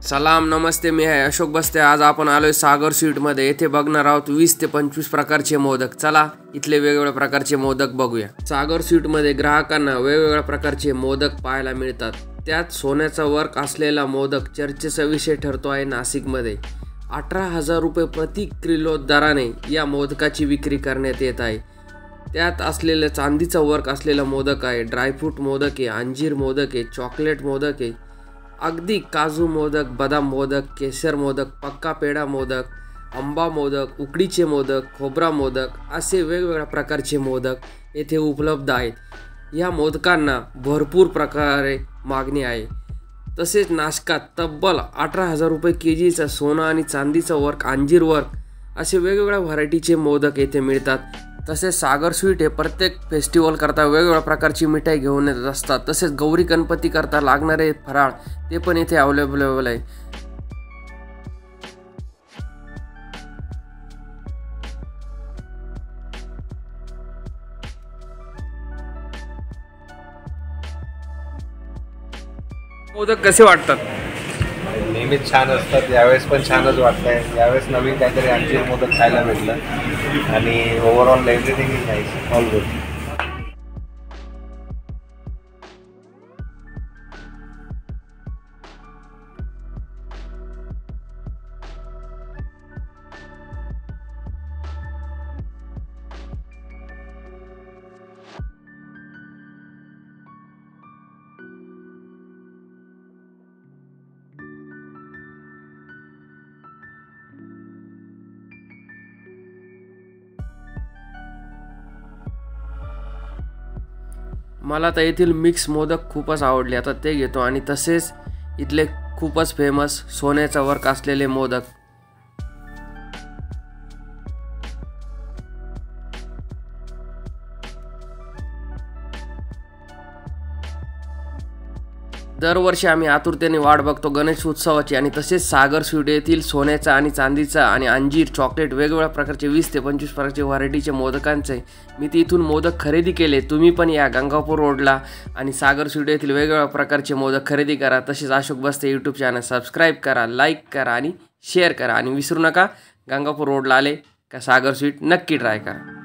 सलाम नमस्ते, मी आहे अशोक बस्ते। आज आपण आलोय सागर स्वीटमध्ये। येथे बघणार आहोत 20 ते 25 प्रकारचे मोदक। चला इथले वेगवेगळ्या प्रकारचे मोदक बघूया। सागर स्वीटमध्ये ग्राहकांना वेगवेगळ्या प्रकारचे मोदक पाहायला मिळतात। त्यात सोन्याचा वर्क असलेला मोदक चर्चेचा विषय ठरतो आहे। नाशिकमध्ये 18,000 रुपये प्रति किलो दराने या मोदकाची विक्री करण्यात येत आहे। त्यात असलेले चांदीचा वर्क असलेला मोदक आहे, ड्रायफ्रूट मोदक आहे, अंजीर मोदक आहे, चॉकलेट मोदक आहे, अगदी काजू मोदक, बदाम मोदक, केसर मोदक, पक्का पेढा मोदक, आंबा मोदक, उकडीचे मोदक, खोबरा मोदक असे वेगवेगळ्या प्रकारचे मोदक येथे उपलब्ध आहेत। या मोदकांना भरपूर प्रकारे मागणी आहे। तसेच नाशकात तब्बल 18,000 रुपये केजीचा सोनं आणि चांदीचा वर्क, अंजीर वर्क असे वेगवेगळ्या व्हरायटीचे मोदक येथे मिळतात। तसेच सागर स्वीट हे प्रत्येक फेस्टिवल करता वेगवेगळ्या प्रकारची मिठाई घेऊन येत असतात। तसेच गौरी गणपती करता लागणारे फराळ ते पण इथे अवेलेबल आहे। मोदक कसे वाटतात? नेहमीच छान असतात, यावेळेस पण छानच वाटतंय। यावेळेस नवीन काहीतरी अंजीर मोदक खायला भेटलं आणि overall everything is nice, all good. मला तर येथील मिक्स मोदक खूपच आवडले, आता ते घेतो। आणि तसेच इथले खूपच फेमस सोन्याचा वर्क असलेले मोदक। दरवर्षी आम्ही आतुरतेने वाट बघतो गणेश उत्सवाची। आणि तसेच सागर स्वीट येथील सोन्याचा आणि चांदीचा आणि अंजीर, चॉकलेट वेगवेगळ्या प्रकारचे 20 ते 25 प्रकारचे व्हरायटीचे मोदकांचे मी तिथून मोदक खरेदी केले। तुम्ही पण या गंगापूर रोडला आणि सागर स्वीट येथील वेगवेगळ्या प्रकारचे मोदक खरेदी करा। तसेच अशोक बस्ते यूट्यूब चॅनल सबस्क्राईब करा, लाईक करा आणि शेअर करा। आणि विसरू नका, गंगापूर रोडला आले का सागर स्वीट नक्की ट्राय करा।